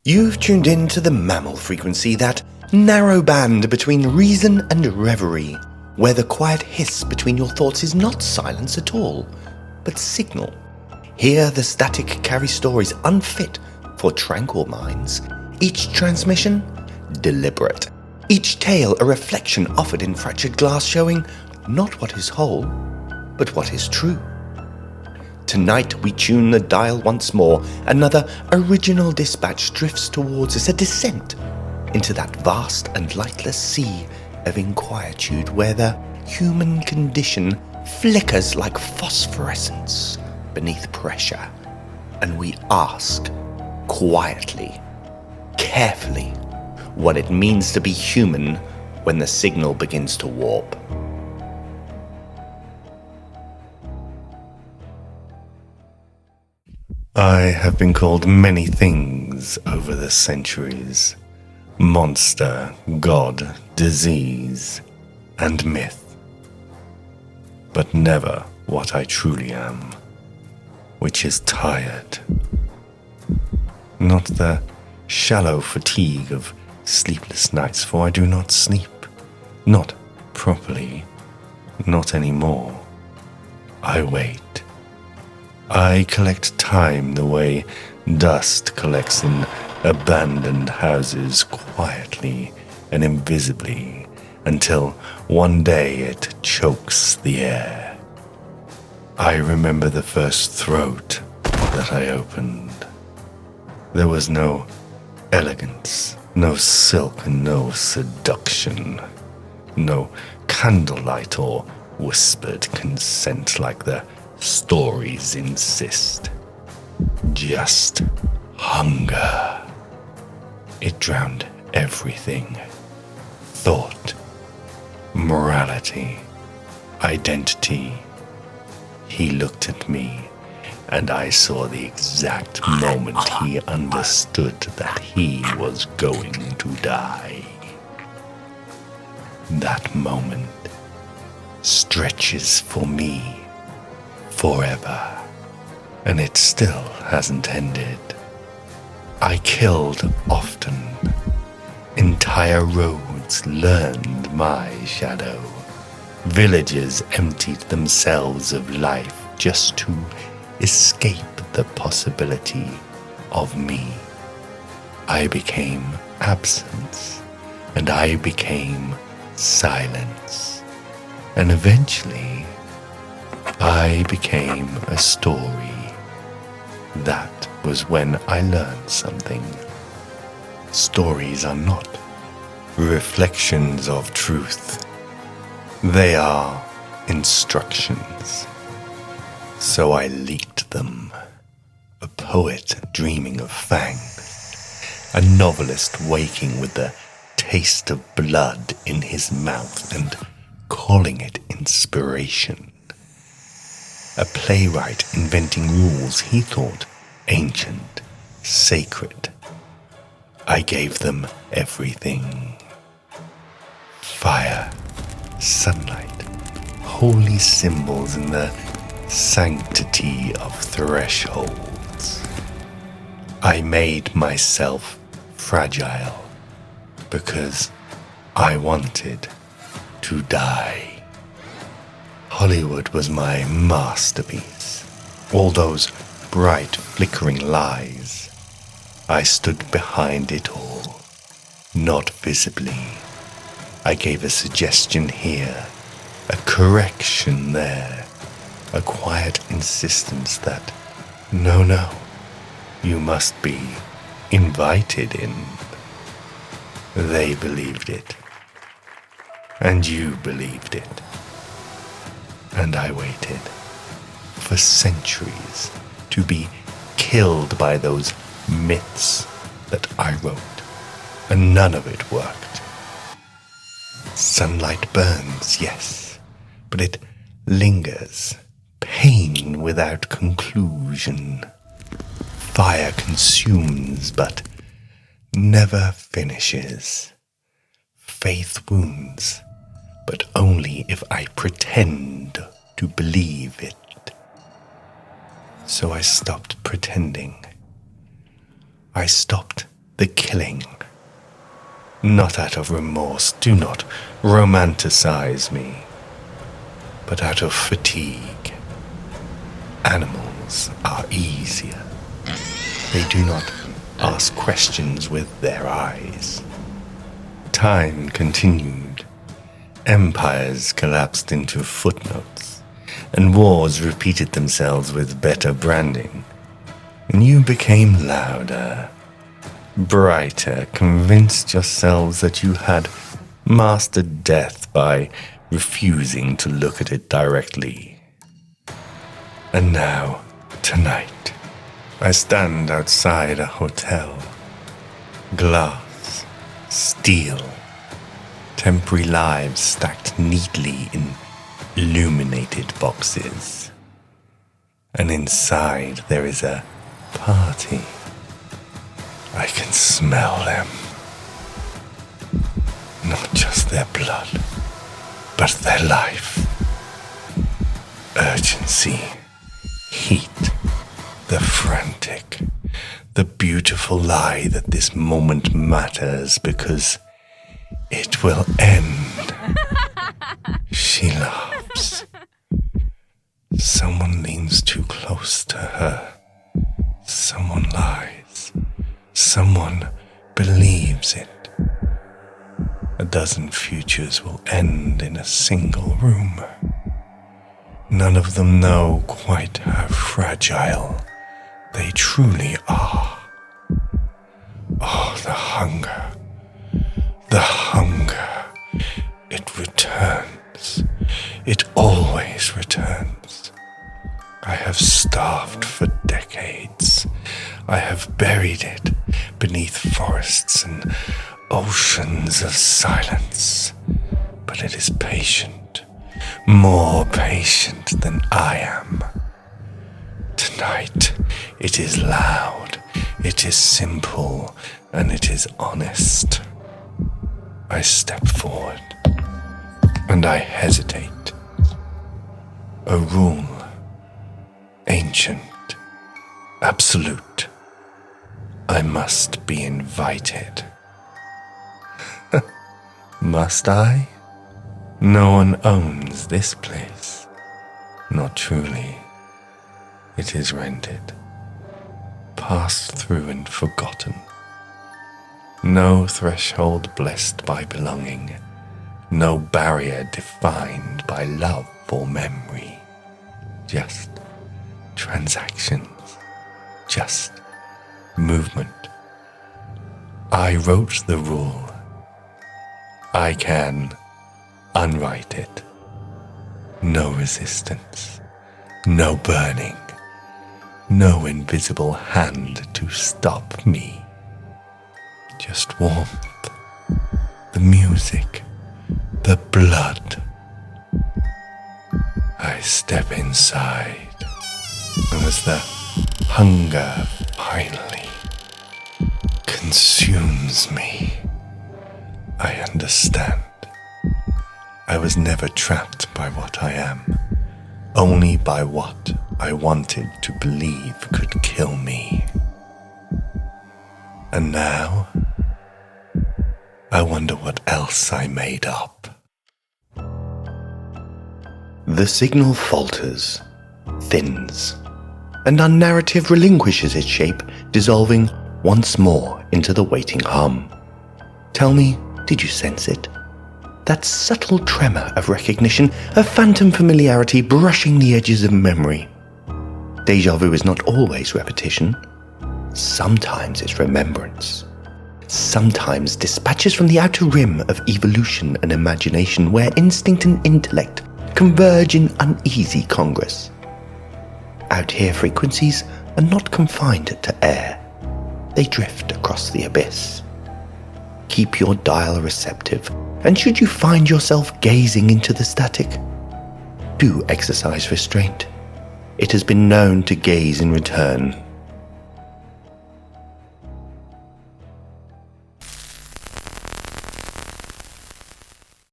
You've tuned in to the mammal frequency, that narrow band between reason and reverie, where the quiet hiss between your thoughts is not silence at all, but signal. Here the static carries stories unfit for tranquil minds. Each transmission, deliberate. Each tale a reflection offered in fractured glass, showing not what is whole, but what is true. Tonight we tune the dial once more. Another original dispatch drifts towards us, a descent into that vast and lightless sea of inquietude where the human condition flickers like phosphorescence beneath pressure. And we ask quietly, carefully, what it means to be human when the signal begins to warp. I have been called many things over the centuries. Monster, god, disease, and myth. But never what I truly am, which is tired. Not the shallow fatigue of sleepless nights, for I do not sleep. Not properly. Not anymore. I wait. I collect time the way dust collects in abandoned houses, quietly and invisibly, until one day it chokes the air. I remember the first throat that I opened. There was no elegance, no silk, and no seduction, no candlelight or whispered consent like the stories insist. Just hunger. It drowned everything. Thought, morality, identity. He looked at me, and I saw the exact moment he understood that he was going to die. That moment stretches for me forever, and it still hasn't ended. I killed often. Entire roads learned my shadow. Villages emptied themselves of life just to escape the possibility of me. I became absence, and I became silence, and eventually I became a story. That was when I learned something. Stories are not reflections of truth. They are instructions. So I leaked them. A poet dreaming of fangs. A novelist waking with the taste of blood in his mouth and calling it inspiration. A playwright inventing rules he thought ancient, sacred. I gave them everything. Fire, sunlight, holy symbols in the sanctity of thresholds. I made myself fragile because I wanted to die. Hollywood was my masterpiece. All those bright, flickering lies. I stood behind it all, not visibly. I gave a suggestion here, a correction there, a quiet insistence that, no, you must be invited in. They believed it, and you believed it. And I waited for centuries to be killed by those myths that I wrote, and none of it worked. Sunlight burns, yes, but it lingers, pain without conclusion. Fire consumes, but never finishes. Faith wounds, but only if I pretend to believe it. So I stopped pretending. I stopped the killing. Not out of remorse, do not romanticize me, but out of fatigue. Animals are easier. They do not ask questions with their eyes. Time continued. Empires collapsed into footnotes, and wars repeated themselves with better branding. And you became louder, brighter, convinced yourselves that you had mastered death by refusing to look at it directly. And now, tonight, I stand outside a hotel. Glass, steel, temporary lives stacked neatly in illuminated boxes. And inside there is a party. I can smell them. Not just their blood, but their life. Urgency, heat, the frantic, the beautiful lie that this moment matters because it will end. She laughs. Someone leans too close to her. Someone lies. Someone believes it. A dozen futures will end in a single room. None of them know quite how fragile they truly are. Oh, the hunger. The hunger. It returns. It always returns. I have starved for decades. I have buried it beneath forests and oceans of silence. But it is patient, more patient than I am. Tonight, it is loud, it is simple, and it is honest. I step forward, and I hesitate. A rule, ancient, absolute. I must be invited. Must I? No one owns this place. Not truly. It is rented, passed through and forgotten. No threshold blessed by belonging, no barrier defined by love or memory. Just transactions, just movement. I wrote the rule. I can unwrite it. No resistance, no burning, no invisible hand to stop me. Just warmth, the music, the blood. I step inside, and as the hunger finally consumes me, I understand. I was never trapped by what I am, only by what I wanted to believe could kill me. And now, I wonder what else I made up. The signal falters, thins, and our narrative relinquishes its shape, dissolving once more into the waiting hum. Tell me, did you sense it? That subtle tremor of recognition, a phantom familiarity brushing the edges of memory. Déjà vu is not always repetition. Sometimes it's remembrance. Sometimes dispatches from the outer rim of evolution and imagination where instinct and intellect converge in uneasy congress. Out here, frequencies are not confined to air. They drift across the abyss. Keep your dial receptive, and should you find yourself gazing into the static, do exercise restraint. It has been known to gaze in return